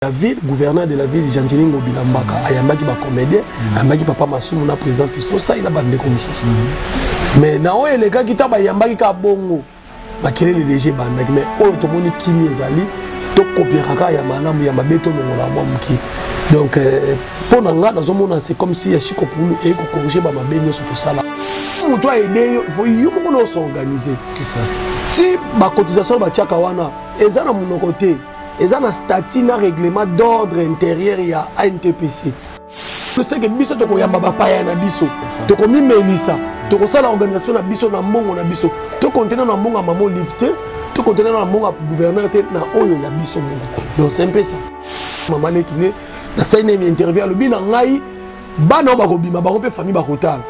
La ville, gouverneur de la ville, Jean-Jean Bilambaka, ayambaki ba comédien, ayambaki papa Masumu na président Fiston, ça il a bandé comme ça. Mais na les gars qui taba ayambaki ka bongo, makele les DG bandaki, mais oh tout le monde qui ezali, to copier kaka ya malamu ya mabeto mongola mwa muki. Donc pour nanga dans un monde c'est comme si ya chiko pour et ko corriger ba mabenyo sur tout ça là. Muto a aidé, faut yo moko s'organiser. C'est ça. Si ba cotisation ba tiaka wana, ezana mon côté. Ils ont un statut, un règlement d'ordre intérieur à ANTPC. Je sais que biso to koyamba bapaya na biso. To komi melisa. To kosala organisation na biso na mbongo na biso. To contenir na mbongo maman lifté. To contenir na mbongo gouverneur te na oyo ya biso mbongo. Donc c'est un peu ça. Maman lekine na saine interview à lobi na ngai bana ba ko bima ba ko pe famille ba ko tala.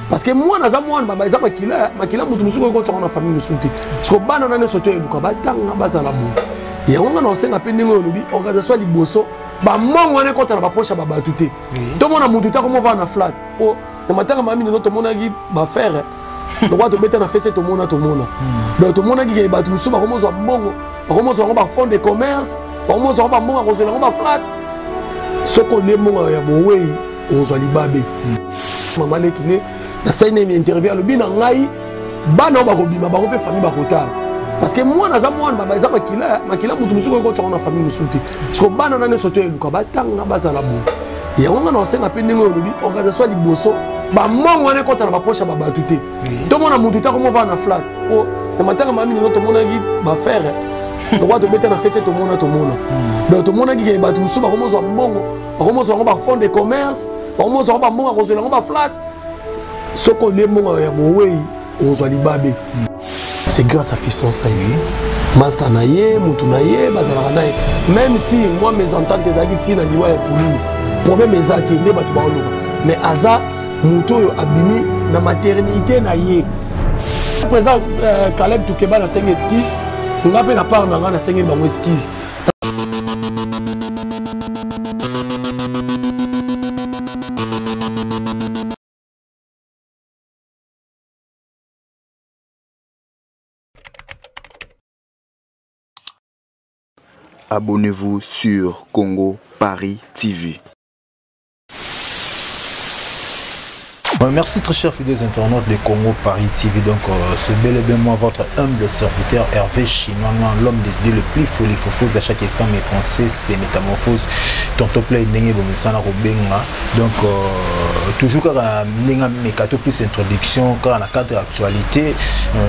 Parce que moi naza mwana baba eza makila mutu musuko ko tsaka na famille musuti. Parce que bana na ne soto eluka batanga bazala bo. Il y a un ancien appelé organisation de Bosso, bah moi on est contre la poche à Baba tout. Tout le monde a monté comment on va en flat. Oh, le matin ma mine notre monde a dit bah faire. Le roi te mettre en fait tout le monde tout le monde. Donc tout le monde a dit que bah tout ça comment on va bon, comment on va fond de commerce, comment on va bon à rejoindre on va flat. Ce qu'on est bon à bon oui, on va libabé. Maman les kiné, la scène est interview le bin en ngai, bah non bah robima bah robé famille bah rotal. Parce que moi, je suis makila mutu musuko ko tsaka na famille musuti. Parce que bana na ne soto eluka batanga bazala bo. Il y a un ancien appelé organisation de Bosso, bah moi on est contre la poche à Baba tout. Tout le monde a monté comment on va en flat. Oh, le matin ma mine notre monde a dit bah faire. Le roi te mettre en fait tout le monde tout le monde. Donc tout le monde a dit que bah tout ça comment on va bon, comment on va fond de commerce, comment on va bon à rejoindre on va flat. Ce qu'on est bon ya oui, on va libabé. C'est grâce à Fiston Saizi. Master Naye, Moutou Naye, Bazala Naye. Même si moi mes ententes des Agitines à Diwa et Poulou, problème mes athées, mais Aza, Moutou Abimi, na maternité Naye. Le président Caleb Toukeba na 5 esquisses, on appelle la part na 5 esquisses. Abonnez-vous sur Congo Paris TV. Merci très chers fidèles internautes de Congo Paris TV. Donc c'est bel et bien moi votre humble serviteur Hervé Chinois, l'homme des idées le plus folifofose à chaque instant mes pensées, c'est métamorphose. Tonton play n'engé bomesana robenga. Donc toujours quand n'enga mekato plus introduction quand la cadre actualité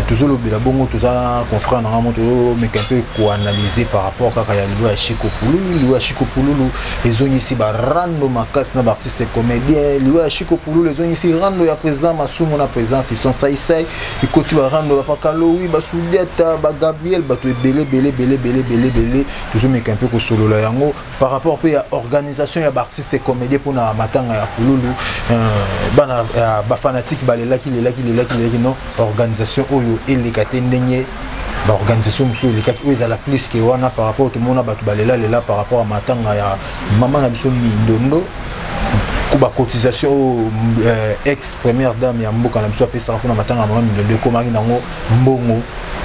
toujours le bilabongo tout ça confrère na moto mais un peu quoi analyser par rapport à ya liwa Chiko Pululu les ont ici ba rando makas na artiste comédien liwa Chiko Pululu les ont ici rando ya président Masumu na président Fiston Saisai il continue à rando ba Kalowi ba Soudiata ba Gabriel ba to belé toujours mais un peu ko solo la yango par rapport à organisation ya artiste comédien pour na matanga ya Pululu bana ba fanatique ba lelaki non organisation oyo elekate ndenye ba organisation muso elekate oyo ezala plus que wana par rapport tout le monde ba balela lela par rapport à matanga ya maman na biso Mindondo kuba cotisation ex première dame ya mboka na biso apesa na matanga maman Mindondo komaki nango mbongo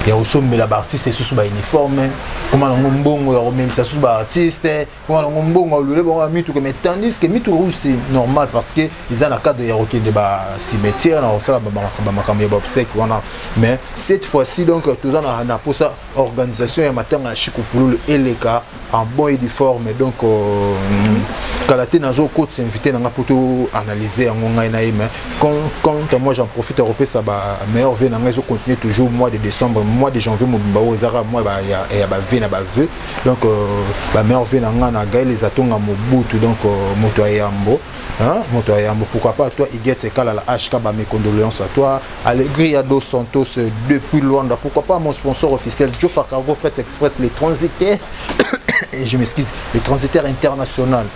ya osombela ba artiste sous ba uniforme comment nango mbongo ya remelisa sous ba artiste comment nango mbongo lule ba mitu que mais tandis que mitu c'est normal parce que ils ont la cadre ya roquet de ba cimetière na osala ba makambo ya ba obsèque wana mais cette fois-ci donc tout ça na pour ça organisation ya matanga Chiko Pululu eleka en bon et due forme donc kalaté nazo côte s'inviter na pour tout analyser en ngai na mais quand moi j'en profite à repérer ça ba meilleur vœu na ngai zo continuer toujours mois de décembre mois de janvier mobimba ozara moi ba ya ba vœu na ba vœu donc ba meilleur vœu na nga na gaël les atonga mobutu donc moto ayambo hein moto ayambo pourquoi pas toi Iguet Sekala la HK ba mes condoléances à toi Alegria dos Santos depuis Luanda pourquoi pas mon sponsor officiel Joe Cargo Freight Express les transitaires et je m'excuse les transitaires internationaux.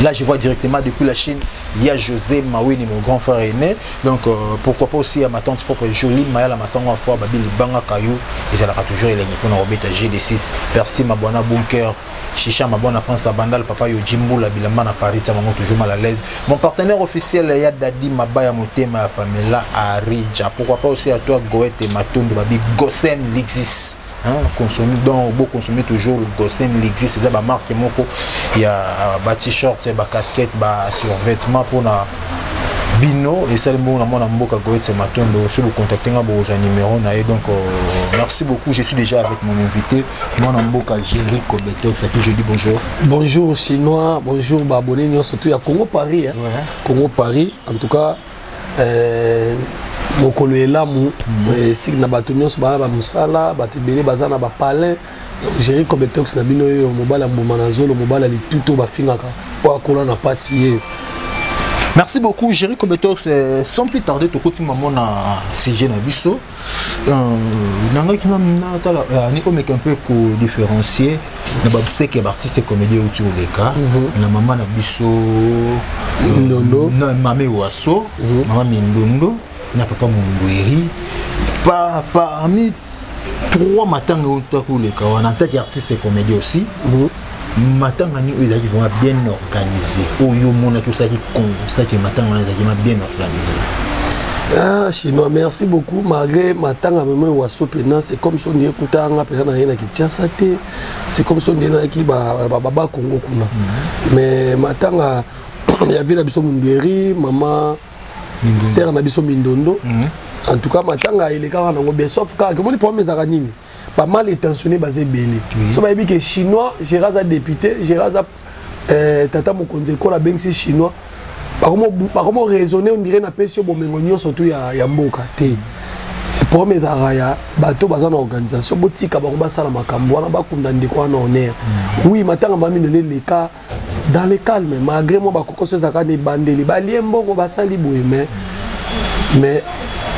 Là, je vois directement depuis la Chine, il y a José Mawini, mon grand frère aîné. Donc, pourquoi pas aussi à ma tante propre jolie, Maya la Massango, fois Babil Banga Kayou, et ça a toujours élégé pour nous remettre GD6. Merci, ma bonne bunker. Chicha, ma bonne France à Bandal, papa yo Jimbo, la Bilamba à Paris, t'as toujours mal à l'aise. Mon partenaire officiel, il y a Dadi Mabaya Motema, Pamela Aridja. Pourquoi pas aussi à toi, Goethe et Matondo, Babi Gossem Lixis. consommer donc beau consommer toujours le gossin l'existe c'est ba marque moko il y a ba t-shirt ba casquette ba survêtement pour na bino et ça le mot na mona mboka goet ce matin je vous contacter nga bo numéro na et donc merci beaucoup je suis déjà avec mon invité mona mboka Jerry Kobeto ça que je dis bonjour. Bonjour chinois, bonjour ba abonné nous surtout à Congo Paris hein. Ouais. Congo Paris en tout cas mokolo elamu si na bato nyonso ba musala bato belé bazana ba palin donc Jerry Kobeto na bino yo mobala mboma na zolo mobala lituto ba fingaka po akola na pasi. Merci beaucoup Jerry Kobeto sans plus tarder to koti maman na CG na biso nanga ki na tala ni ko meka un peu ko différencier na ba seke artiste comédien autour des cas na maman na biso Ndondo na mame waso maman Mindondo na papa Mungweri parmi trois matanga autour les cas en tant qu'artiste comédien aussi matanga ni ils vont bien organisé oyo mona tout ça qui ça que matanga ils bien organisé. Ah chinois merci beaucoup malgré matanga même waso pena c'est comme si on écoutait anga pena na yena Kinshasa te c'est comme si on est qui baba Congo kuna mais matanga il y avait la biso Mundweri maman sœur na biso Mindondo en tout cas matanga il est quand on bien sauf quand comment les problèmes za nini pas mal intentionné basé belé so ba que chinois Gérard député Gérard tata mokonzi ko la bengsi chinois par comment raisonner on dirait na pesio bomengonyo surtout ya mboka te problème za raya bato bazana organisation botika ba komba sala makambo wana ba kunda ndeko na honneur oui matanga mami donner les cas dans le calme malgré moi ba kokoso za ka ne bandeli ba liembo ko ba sali boye mais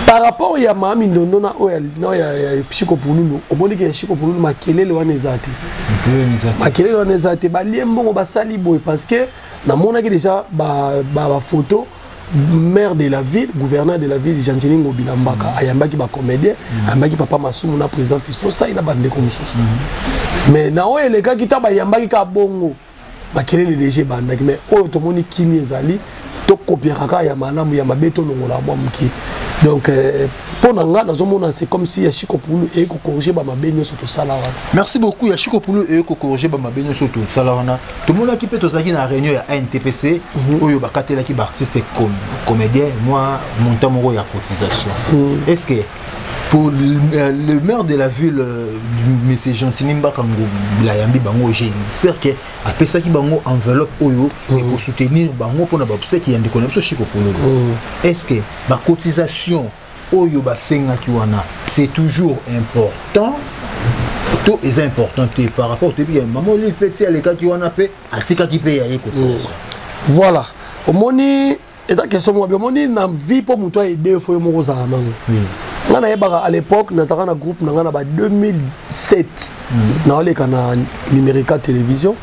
par rapport à Mami Ndondona ya Chiko Pululu, au moins que Chiko Pululu makelele wana ezati. Makelele wana ezati ba liembo ba sali boy parce que na mona ki déjà ba photo maire de la ville, gouverneur de la ville Janjiningo Bilambaka, ayambaki ba comédien, ayambaki papa Masumu na président Fiso ça il a bandé comme ça. Mais na o les gars qui ta ba yambaki ka bongo. Makelele léger bandaki mais o to moni kimi ezali to copier kaka ya malamu ya mabeto longola mwa muki. Donc, pour nous, c'est comme si Yachiko Poulou et corriger ma baigne sur tout ça. Merci beaucoup, Yachiko Poulou et corriger ma baigne sur tout ça. Tout le monde qui peut être dans la réunion à NTPC, où il y a des artistes comédiens, moi, mon temps de cotisation. Est-ce que pour le maire de la ville, M. Gentilin Bakango, j'espère que après ça, il y a une enveloppe et pour soutenir Bango pour nous qui y a des connexions Chiko Poulou. Est-ce que la cotisation c'est toujours important? Tout est important par rapport au début. Maman, il fait les cas qui ont appelé à tika qui paye la cotisation. Voilà. Au moni, et la question, moi, moni, na vie pour moi aider, faut me rosa à l'époque, nous avons un groupe en 2007. Nous avons un numérique télévision.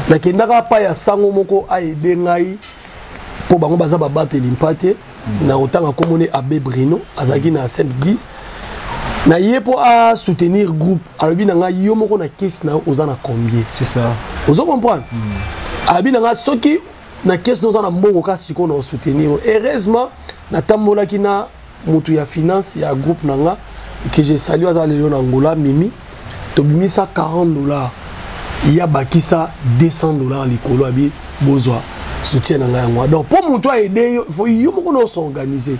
Nous avons pas ya sango moko aider ngai pour bango baza battre l'impate. Na autant à commoner Abbé Brino, Azagi na Saint-Guise. Na yé pour à soutenir groupe. Alors bien nga yo moko na caisse na ozana combien? C'est ça. Vous comprenez? Abi na soki na caisse nous en mbongo ka siko na soutenir. Heureusement na tambola kina mutu ya finance ya groupe nanga que j'ai salué à Léon Angola Mimi. Tobimi ça $40. Il y a bakisa $200 likolo abi bozwa. Soutien donc pour moi toi aider il faut y s'organiser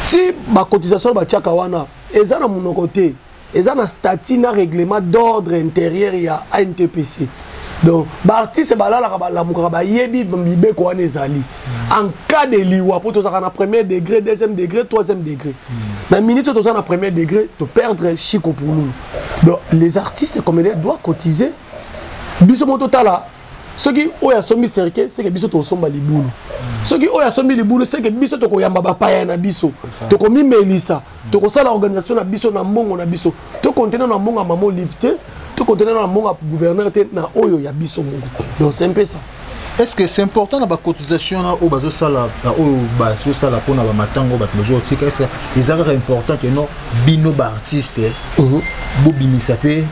si ma cotisation ba tiaka wana eza na mon côté eza na statut na règlement d'ordre intérieur ya ANTPC donc ba artiste ba la muka ba yebi bibe ko wana ezali en cas de liwa pour to ça na premier degré deuxième degré troisième degré na minute to ça na premier degré to perdre Chiko Poulou donc les artistes comme ils doivent cotiser biso mo total. Ce qui est sommi cercle, c'est que biso to somba libulu. Ce qui est sommi libulu, c'est que biso to koyamba bapaya na biso. To komi melisa, to ko sala organisation na biso na mbongo na biso. To contenir na mbongo maman lifté, to contenir na mbongo gouverneur te na oyo ya biso mbongo. Donc c'est un peu ça. Est-ce que c'est important la cotisation là au bazo sala au bazo sala pour na ba matango ba besoin tika est-ce que les arts important que non bino ba artiste bo bimisapé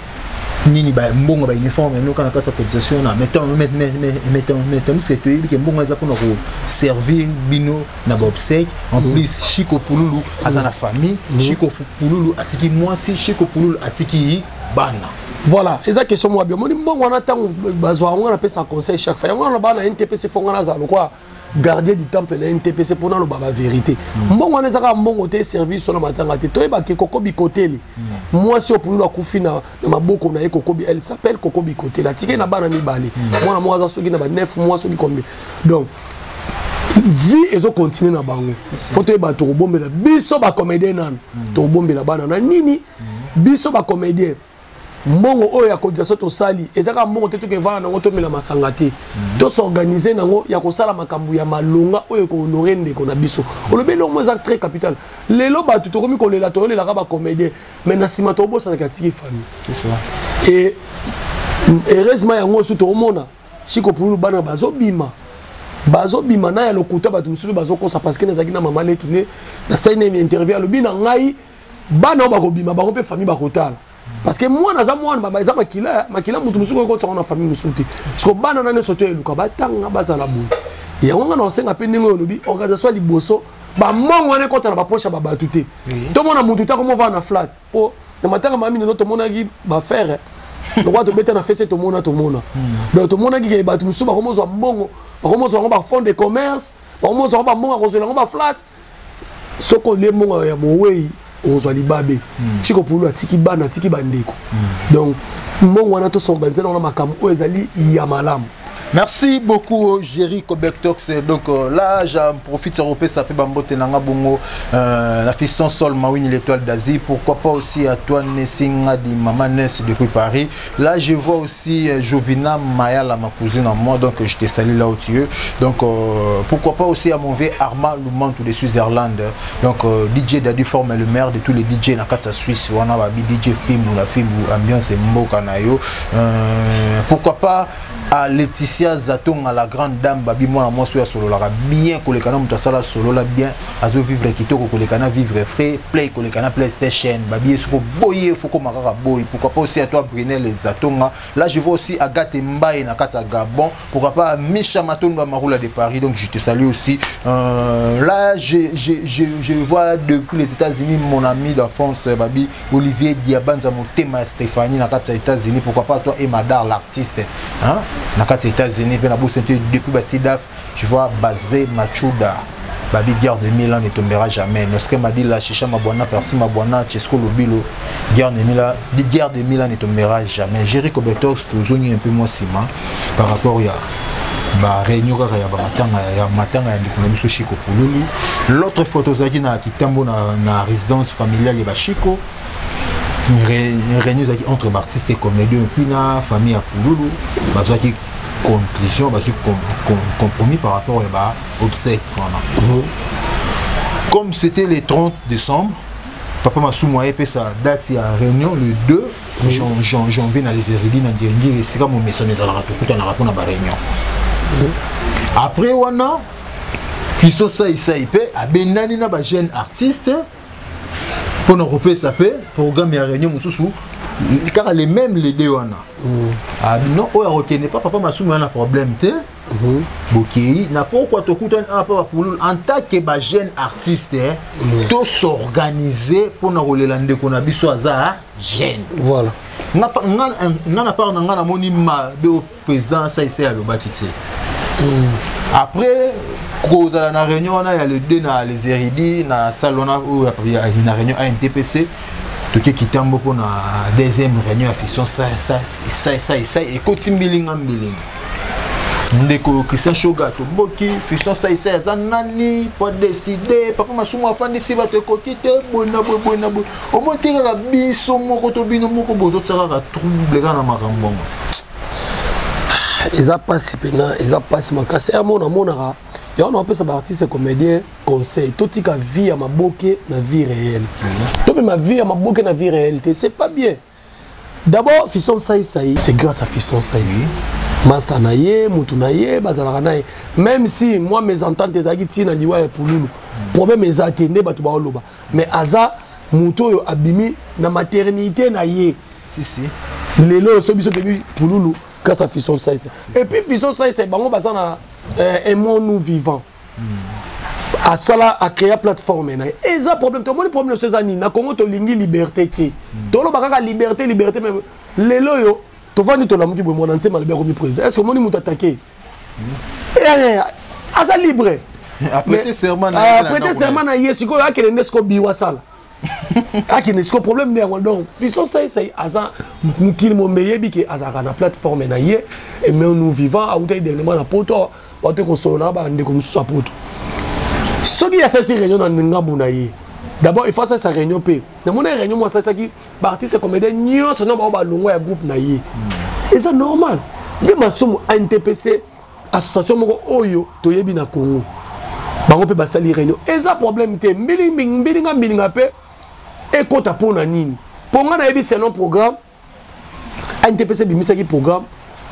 nini ba mbongo ba uniforme no kana kata cotisation na mettons c'est que mbongo za pour servir bino na ba obsèque en plus Chico Pululu azana famille Chico Pululu atiki mwasi Chico Pululu atiki bana. Voilà, eza question moi bien. Moni mbongo na tango bazwa on appelle ça conseil chaque fois. On ba na NTPC fongana za quoi gardien du temple na NTPC pour na lo baba vérité. Mbongo na zaka mbongo te service sur na matanga te. Toyeba ke kokobi koteli. Moi si opulu la kufi na maboko na kokobi, elle s'appelle kokobi koteli. Atike na bana mibali. Moi na moi za soki na ba 9 mois soki combien. Donc vie ezo continuer na bango. Faut toyeba to bombela biso ba comédien nan. To bombela bana na nini? Biso ba comédien. Mbongo oyo ya cotisation to sali ezaka mbongo te to ke vana nango to mela masanga te to s'organiser nango ya ko sala makambu ya malonga oyo ko honorer ndeko na biso olobelo mo ezaka très capital lelo ba to komi ko lela to lela ka ba comédien mais na sima to bosa na katiki famille c'est ça et heureusement yango so to mona Chico Pululu bana bazobima na ya lokuta ba tumsulu bazokosa parce que nezaki na mama lekine na saine interview lobina ngai bana ba kobima ba ko pe famille ba kotala. Parce que moi, naza moi, baza makila mutu musuko ko tsona famille musuti. Parce que bana na nesoto eluka batanga bazala bu. Ya wanga na senga pe ndingo lobi organisation liboso ba mongo na kota na ba poche ba batuté. To mona mutu ta komo va na flat. Oh, na matanga mami no to mona gi ba faire. Le roi to beta na fesse to mona. Donc to mona gi ke batu musu ba komo zo mbongo, ba komo zo ba fond de commerce, ba komo zo ba mbongo ko zo ba flat. Soko le mongo ya mowe ozwali babe Chico Pululu atiki bana atiki bandeko donc mbongo wana to s'organiser dans makambo oyo ezali ya malamu. Merci beaucoup Jerry Kobektox. Donc là j'en profite sur ça peut bambote nanga bongo la fiston Sol Mawini l'étoile d'Asie, pourquoi pas aussi à toi Nessinga di Maman Ness depuis Paris. Là je vois aussi Jovina Mayala ma cousine à moi, donc je te salue là où tu es. Donc pourquoi pas aussi à mon vieux Armand Loumantou de Suisse-Irlande. Donc DJ Daddy forme le maire de tous les DJ na kata Suisse wana ba DJ film ou la film ou ambiance mboka na yo. Pourquoi pas à Laetitia Zatonga, la grande dame, babi moi moi sur solo la bien que les canaux mutasala solo la bien azo vivre kitoko que les canaux vivre frais play que les canaux PlayStation babi faut boyer faut comme mara boy. Pourquoi pas aussi à toi Brunel les Zatonga. Là je vois aussi Agathe Mbaye na kata Gabon, pourquoi pas Micha Matonga Maroula de Paris, donc je te salue aussi. Là je vois depuis les États-Unis mon ami d'enfance babi Olivier Diabanza Motema Stéphanie na kata États-Unis, pourquoi pas toi Emadar l'artiste hein na kata États-Unis depuis Basidaf, je vois Bazé Machuda babi guerre de Milan ne tombera jamais. Noske m'a dit la chicha mabwana persi mabwana Chesco Lobilo guerre de Milan ne tombera jamais. Jerry Kobetox toujours un peu moins ciment par rapport à ba réunion ya matanga ya ndikonomiso Chico Pululu. L'autre photo zaki na kitambo na résidence familiale ya Chico. Une réunion entre artistes et comédiens puis la famille à Pululu bazwa qui conclusion bazwa compromis par rapport à obsèques. Comme c'était le 30 décembre, papa Massou Moye fait sa date à réunion le 2 janvier dans les Hérédits dans Diengui et c'est comme mon message à la rapport à la réunion. Après wana fiston ça il peut à benani na ba jeune artiste pour nous repérer ça peut programme et réunion mususu car les mêmes les deux wana ah non on retenait pas papa Massou a un problème té bokei na pourquoi to kuta papa Pululu en tant que ba jeune artiste to s'organiser pour na rolela ndeko na biso aza jeune voilà na part na moni ma be président ça ici à l'obakiti après cause à la réunion il y a le 2 dans les Hérédits na salona où il y a une réunion à NTPC tout qui tombe pour la deuxième réunion à fission ça et continuing ndeko Christian Shoga to boki fission ça nani pour décider papa Massou afandi si va te kokite bona au moins tira la biso moko to bino moko bozo tsaka trouble kana makambo ils passent pena ils passent makasi à mon amonara et on appelle ça artiste comédien conseil tout tika vie à ma boke na vie réelle tout ma vie à ma boke na vie réalité c'est pas bien d'abord fiston ça c'est grâce à fiston ça master naye mutu naye bazalaka naye même si moi mes ententes ezaki tina liwa ya Pululu problème ezakende batu ba oloba mais aza mutu oyo abimi na maternité naye Si. Les lots, ceux qui sont venus pour nous, grâce à Fisson Saïs. Et puis Fisson Saïs, c'est bon, on va aimons-nous vivants. À cela, à créer une plateforme. Et ça, problème, tout le monde problème, c'est ça. Na Congo, tu as liberté. Tu as liberté, même. Les lots, tu vas nous donner un mon ancien malheur comme président. Est-ce que moi, nous t'attaquer? À ça libre. Après serment, après serment, il y a ce qu'on a qui est nesco biwasala. Ah, qui n'est pas problème donc Fisson ça asa mukil mo meyebi ke azaka na plateforme na ye et mais nous vivons à outai dernièrement na poto ba te ko solo na ba ndeko musu poto ce qui a cette réunion na ngambu na ye d'abord il faut ça réunion pe na mona réunion moi ça qui ba artiste comédien nyonso na ba longo ya groupe na ye et ça normal vi masomo NTPC association moko oyo toyebi na Congo bango pe basali réunion et ça problème te mbilinga pe et quand pour nani pour moi c'est un programme NTPC bimisa qui programme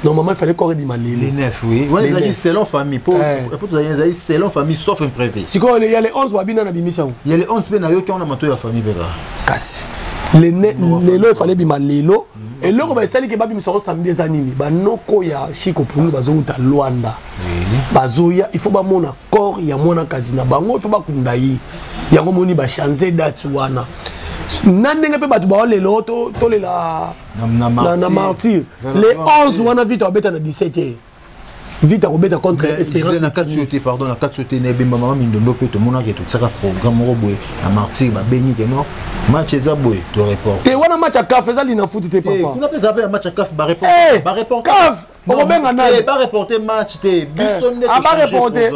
normalement il fallait corriger les 9 oui on les a dit selon famille pour les a selon famille sauf imprévu si quoi il y a les 11 babina na bimisa il y a les 11 pe na yo qui on a mato ya famille bega kasi les lots il fallait bima lelo et là on va essayer que babi misoro samedi des anini ba noko ya Chiko pour nous bazokuta Luanda bazoya il faut ba mona corps ya mona kazina bango il faut ba kundayi yango moni ba changer date wana nandenge pe batu ba lelo to lela na martyr les 11 wana vite obeta na 17h vite obeta contre Espérance na katsuté pardon na katsuté ne be maman mindondo pe to mona ke tout ça programme roboé na martyr ba benyi ke non match eza boy to report te wana match a caf eza lina foot te papa kuna pesa pe match a caf ba report caf o benga na ba reporter match te bisonne to ba reporter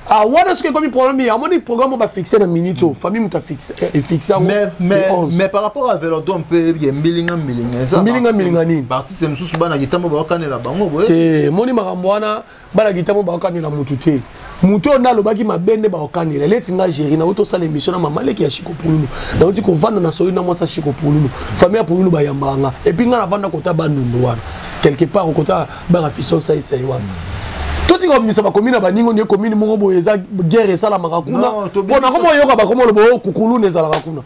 ah wana ce que comme problème ya moni programme ba fixer na minute famille muta fixe et fixa mais par rapport à Vélodrome pe mbilinga ça mbilinga ni parti c'est mususu bana gitambo ba kanela bango boye te moni makambo wana bana gitambo ba kanela mutu te mutu na lobaki mabende ba kanela letinga gérer na auto sala émission na mama leki ya Chiko Pululu na uti ko vanda na soyi na mosa Chiko Pululu famille ya Pululu ba yambanga et puis nga na vanda kota bandundo wana quelque part au kota ba Fisson ça wana tout ce qu'on a commis dans les communes, guerre et ça la maracuna. Pour na comment yoka ba comment le bo kukulu ne za la maracuna.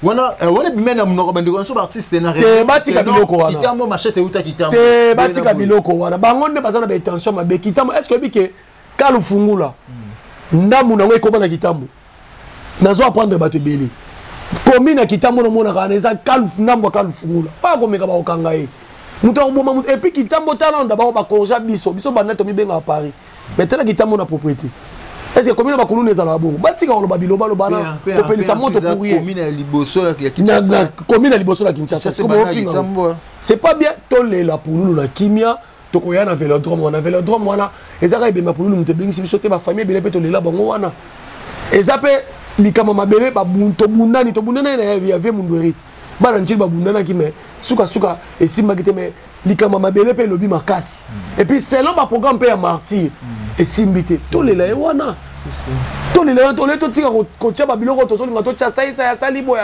Wana bimena mnoko bandi ko so artiste na te batika biloko wana. Kitambo machete uta kitambo. Te batika biloko wana. Bangonde bazana ba intention ma be kitambo. Est-ce que bike kalu fungula. Ndamu na ngwe ko bana kitambo. Nazo apprendre ba te beli. Commune na kitambo no mona kana eza kalu ndambo kalu fungula. Pas ko meka ba okanga e. Et puis qui t'a monté d'abord ba congé biso bana to mi benga à Paris mais tela qui t'a mon propriété est-ce que commune ba kunu neza la bongo batika on ba biloba lo bana ko pelisa moto pour rien commune ya liboso ya Kinshasa commune ya liboso la Kinshasa c'est pas bien toler la pour nous la kimia to ko ya na Vélodrome wana ezaka ebema pour nous mte bengi biso te ba famille bele pe to lela bango wana ezape likama mabele ba bunto bunani to bunana na ya vie munduerite bana nchili babundana ki me suka et si magite me likama mabele pe lobi makasi et puis selon ba programme pe ya martyr et simbité to lela e wana to lela to le to tika ko tia ba biloko to so linga to tia sai ya salibo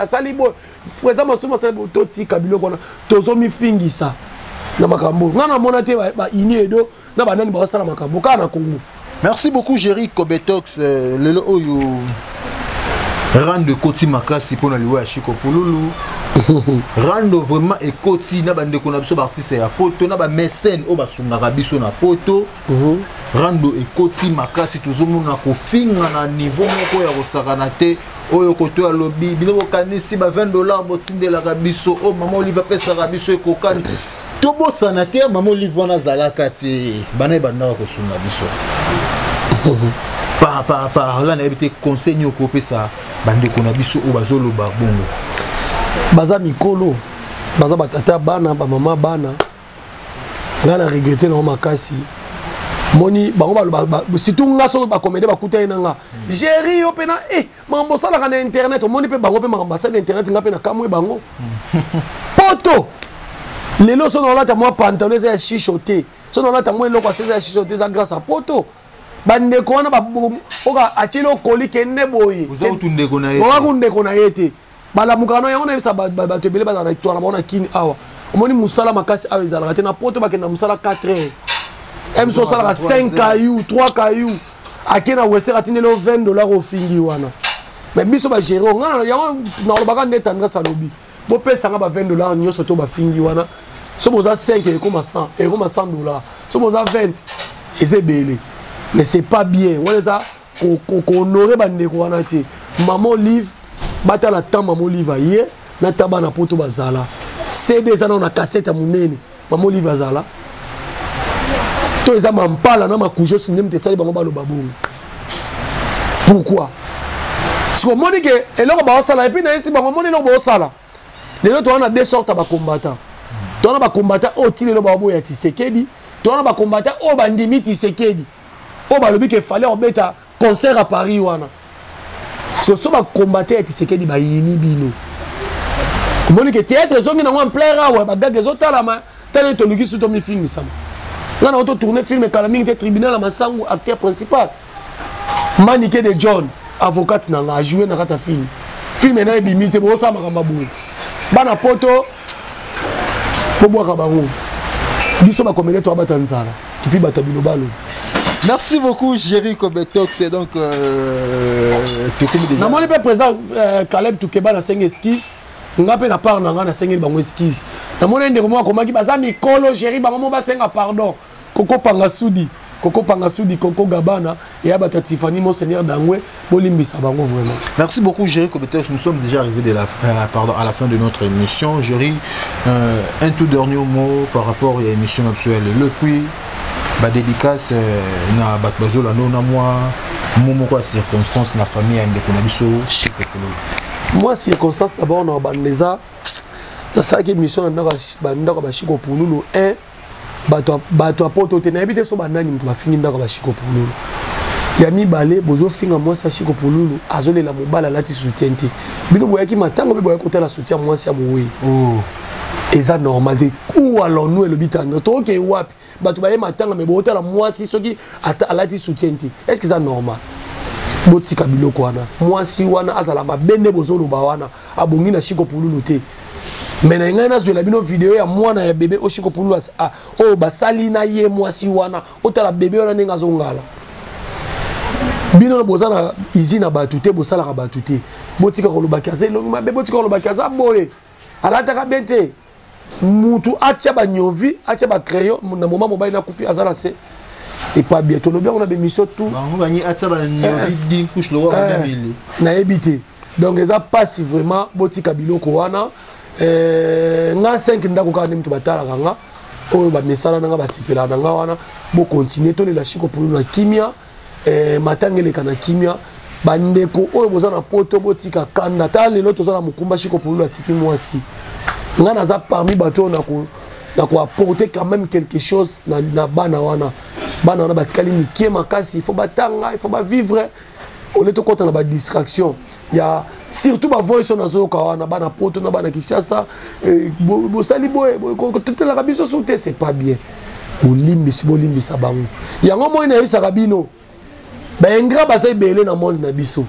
freza masuma salibo to tika biloko wana to so mi fingisa na makambo ngana mona te ba ini edo na banani ba sala makambo kana Congo. Merci beaucoup Jerry Kobetox lelo oyo rendre Koti makasi pour na Chiko Pululu rendre vraiment et Koti na bande ko na biso artiste ya poto na ba mécène o basungaka biso na poto rendre et Koti makasi tozomona ko finga na niveau moko ya kosakana te oyo koto ya lobby biloko kanisi ba $20 botindela ka biso o mama Oliva pesa ka biso ekokani to bosana te mama Oliva na zalaka te bana banda ko sunga biso par là na ebité conseil au kopé ça bande ko na biso o bazolo ba bongo baza mikolo baza batata bana ba mama bana ngana regretter na makasi moni bango ba surtout ngaso ba comédie ba kuta inanga Jerry yo pena mambo sala kana internet moni pe bango pe mambo sala internet nga pe na kamwe bango poto lelo so na lata moi pantalon za chichoté so na lata moi eloko za chichoté za grâce à poto bande ko wana ba oka achilo koli kende boyi uzo tundeko na yete oka kundeko na yete bala mukano yango na bisa ba tebele ba na tola bona kini awa omoni musala makasi awa ezala te na poto ba kenda musala 4 heures so sala 5 cailloux 3 cailloux akena wese atinde lo $20 au fingi wana mais biso ba gérer ngana yango na lobaka ndeta nga salobi Vous payez $20, nous sommes tous fingi wana. Si vous avez 5, et comme 100, et comme $100. Si vous avez 20, et c'est belé. Mais c'est pas bien. Vous avez ça, qu'on aurait bandé quoi na ti. Maman livre, bata la temps maman livre hier, na taba na poto bazala. CD ça na cassette à monene. Maman livre bazala. Toi ils ont pas là na ma couche cinéma te sali bango ba lo babou. Pourquoi? Parce que moi dit que et là ba sala et puis na ici bango moni lo ba sala. Les autres on a deux sortes de combattants. Tu as combattant au tile lo babo ya Tshisekedi, tu as combattant au bandimi Tshisekedi. Au balobi que fallait mettre un concert à Paris wana. So so ba combattant ya Tshisekedi ba yini bino. Moni que théâtre zongi na en plein ra wa ba gage zota la ma tane to luki suto mi film sama. Là na auto tourner film Kalaming te tribunal à Masangu acteur principal. Maniké de John avocat na nga jouer na kata film. Film na ebimite bo sa makamba bu. Bana poto merci beaucoup Jerry Kobetox. C'est donc na moni pe président Caleb Toukeba na 5 esquisses nga pe na part na nga na 5 bango esquisses na moni ndeko mo komaki baza mikolo Jerry bango mo ba senga pardon Koko Pangasudi Koko Gabana et Abata Tiffany Monseigneur Dangwe Bolimbisa bango vraiment. Merci beaucoup Jerry Kobetox. Nous sommes déjà arrivés à la fin de notre émission. Jerry, un tout dernier mot par rapport à l'émission actuelle. Le prix ba dédicace na batbazo la non à moi momo quoi circonstance na famille ande ko na biso chikolo. Moi circonstance d'abord na baneza na ça qui émission na ndako ba chiko punulu 1 bato apoto te na ebite so banani mutu bafingi ndako ba chiko punulu. Ya mibale bozo finga moi sa chiko punulu azolela mobala lati soutien te. Bino boyaki matango be boyaki kotala soutien moi si amoui. Oh. Et ça normal. Où allons-nous le bitan? Toi qui es wapi? Bato baye matanga me boota la moi si soki alati soutien ti. Est-ce que ça normal? Boti kabilo kwana. Moi si wana azala ba bende bozolo ba wana abongi na chiko pululu te. Mais na ngana zo la bino vidéo ya mwana ya bébé o chiko pululu o basali na ye moi si wana otala bébé wana nenga zongala. Bino bozana izina batute bosala ka batute. Botika ko lobaki azelo ma bébé botika ko lobaki azaboye. Alata ka bente. Mutu atia ba nyovi atia ba crayon na moment mobile na kufi azala c'est pas bien to lobi on a des missions tout on va ni atia ba nyovi din couche lo wa na ebité donc ça passe vraiment botika biloko wana nga 5 ndako ka nemtu batala kanga oyo ba mesala nga ba sipela nga wana bo continuer to la chiko pour na kimia matangele kana kimia bandeko oyo bozana poto botika kanda ta lelo tozana mukumba chiko pour la tiki mwasi nga naza parmi bateau na ko apporter quand même quelque chose na bana wana batikali mikie makasi il faut batanga il faut ba vivre on est tout content na ba distraction il y a surtout ba voice na zo ka wana bana poto na bana Kinshasa bo sali boy ko totela ka biso sauter c'est pas bien bolimbi sa bango yango mo ina yisa kabino ba engra ba sai belé na monde na biso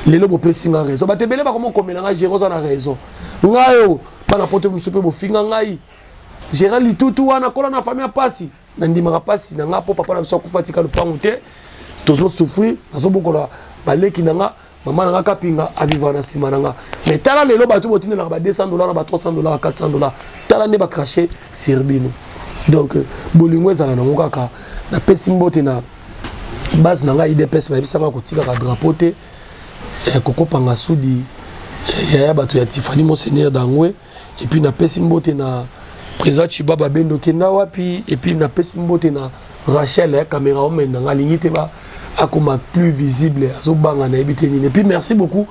lelo bo pesinga raison ba tebele ba comment komela nga Jéros na raison ngayo bana poto musupe bo finga ngai Gérald Litutu wana kola na famille pasi na ndima pasi na nga po papa na biso kufatika lupango te tozo souffrir nazo bokola baleki na nga maman na nga kapinga aviva na sima na nga mais tala lelo ba to botine na ba $200 na ba $300 na $400 tala ne ba cracher sur bino donc bolingo ezala na ngaka na pesi mbote na base na nga IDPS ba bisanga kotika ka drapeau te Koko Pangasudi ya bato ya Tiffany Monseigneur Dangwe et puis na pesi mbote na président Chibaba Bendo kenda wapi et puis na pesi mbote na Rachel ya caméra homme na ngalingite ba akoma plus visible azobanga na ebite nini et puis merci beaucoup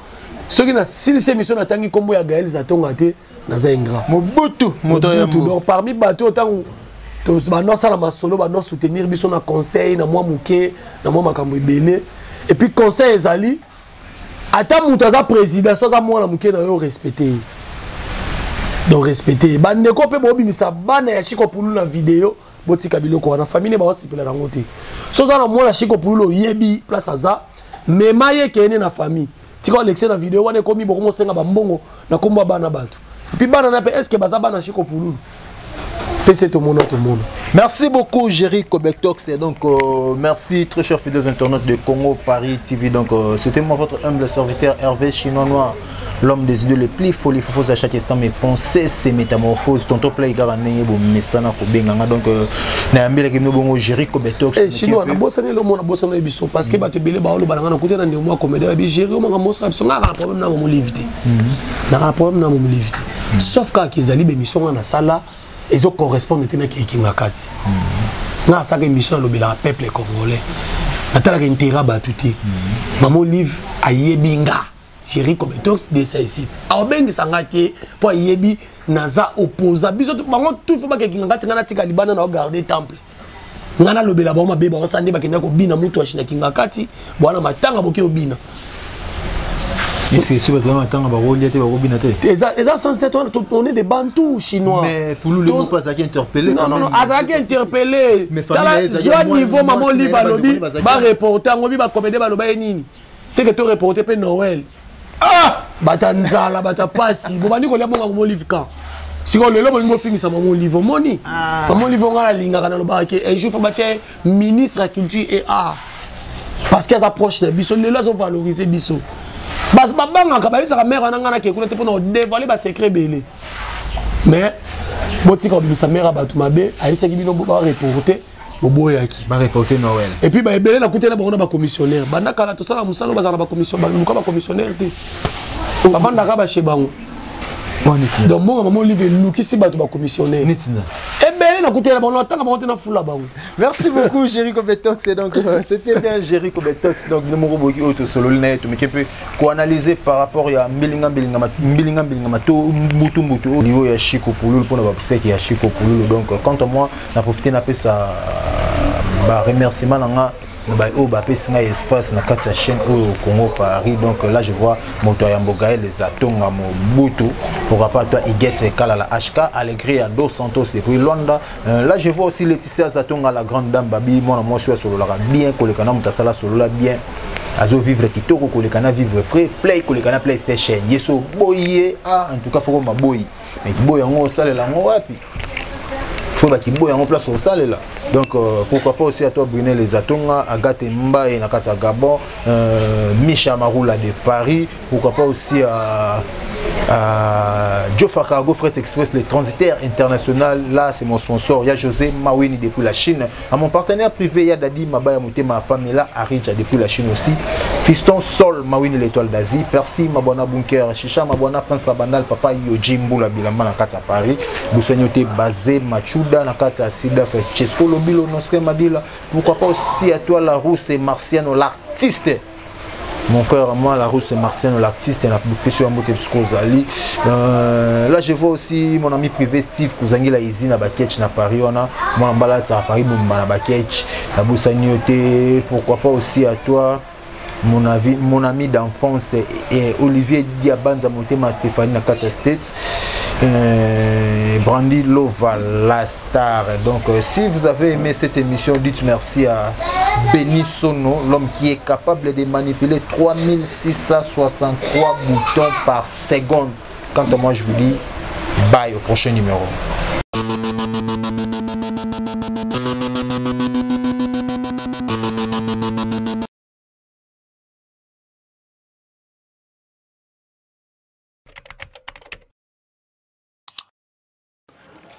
ceux qui na silise mission na tangi kombo ya Gaël Zatonga te na za ingra Mobutu donc parmi bato tangu to ba no sala masolo ba no soutenir biso na conseil na moi muke na moi makambo ebele et puis conseil ezali ata mutaza président soza mwana muke na yo respecter donc respecter bande ko pe bobimisa bana ya chiko pulu na vidéo botika biloko na famille ba osipela na ngote soza na mwana chiko pulu yebi place aza mais maye kene na famille tika l'excès na vidéo wana komi boko mosenga ba mbongo na komba bana bato puis bana na pe est-ce que baza bana chiko pulu fait tout le monde. Merci beaucoup Jerry Kobetox et donc merci très chers fidèles internautes de Congo Paris TV donc c'était moi votre humble serviteur Hervé Chinois Noir l'homme des idées les plus folies à chaque instant mes pensées c'est métamorphose tonton play gars n'ayez bon messana ko benganga donc na mbele ke no bongo Jericho Betox chinois na bosane le mona bosane biso parce que bato belé ba lo balanga na côté na ndemo comédie bi Jericho manga mosa biso nga na problème na mo lévité na problème na mo lévité sauf quand qu'ils ali bémission na sala ils ont correspondre na kinga kati na sa émission lo bela peuple congolais natala ke intérêt ba tuti maman livre ayebinga Jericho Betox de ça ici a bengi sangaki pour yebi naza opposa biso bango tout faut ba ke kinga kati ngana tika libana na garder temple ngana lobela ba mabe ba sande ba kenda ko bina mutu ashina kinga kati bwana matanga boke obina c'est super vraiment matanga ba rolia te ba obina te eza sens tête on est des bantous chinois mais pour nous le mot pas ça qui interpellé non azaki interpellé dans niveau maman li ba lobi ba reporter ngobi ba comédie ba loba nini c'est que tu reporter pe Noël bata nzala bata pasi bo bani ko lia bonga mo livre quand si on le lobo mo finisa mo livre moni mo livre ngala linga kana loba ke un jour faut battre ministre de la culture et art parce qu'ils approchent de biso les là ont valorisé biso bas babanga ka ba bisa ka mère na ngana ke kuna te pour dévoiler ba secret belé mais botika obimisa mère batu mabe ayisa ki bino ba reporter boboyaki ba reporter Noël et puis ba ebele na kutela ba commissionnaire banda kala to sala musalo ba ba commissionnaire ba commissionnaire te bavanda ka ba shebango donc moi maman livre luki si ba to ba commissionnaire nitina ebele na kutela ba tanga ba na fula bango. Merci beaucoup Jericho Betox donc c'était bien Jericho Betox donc numéro boki auto solo na to mais peut ko analyser par rapport à mbilinga to mutu au niveau ya Chico Pululu pour na ba seki ya Chico Pululu donc quant à moi na profiter na pesa ba remerciement nga ba o ba pesa espace na kati ya chaîne au Congo Paris donc là je vois moto ya Mbogae les atonga Mobutu pourquoi pas toi Igete Kala la HK Allegri à Dos Santos depuis Luanda là je vois aussi Laetitia Zatonga la grande dame babi moi sur solo la bien kolekana mutasala solo la bien azo vivre kitoko kolekana vivre frais play kolekana PlayStation yeso boye en tout cas faut ma boy mais boy ngo sale la ngo wapi faut ba kiboya en place au salle là donc pourquoi pas aussi à toi Brunel les Atonga Agathe Mbaye na kata Gabon Micha Maroula de Paris pourquoi pas aussi à Jofa Cargo Fret Express le transitaire international là c'est mon sponsor il y a José Mawini depuis la Chine à mon partenaire privé il y a Dadi Mabaya Mutema Pamela Arija depuis la Chine aussi Fiston Sol Mawini l'étoile d'Asie Percy Mabona Bunker Chicha Mabona Prince Bandal Papa Yojimbu la Bilamba na kata Paris Boussanyote Bazé Machuda na kata Sida Chesco Lobilo Nosre Madila pourquoi pas aussi à toi la Rousse et Marciano l'artiste. Mon frère, moi, la Rousse Marciano, l'artiste, et la question à Moté Zali. Là, je vois aussi mon ami privé Steve Kouzangi, la Izine à Baketch, à Paris. On a mon balade à Paris, à Baketch, à Boussagnoté. Pourquoi pas aussi à toi, mon ami d'enfance, et Olivier Diabanza, Motema Stéphanie, à Katia States. Brandy Lova, la star. Donc, si vous avez aimé cette émission, dites merci à Benny Sono, l'homme qui est capable de manipuler 3663 boutons par seconde. Quant à moi, je vous dis bye au prochain numéro.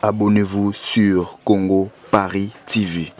Abonnez-vous sur Congo Paris TV.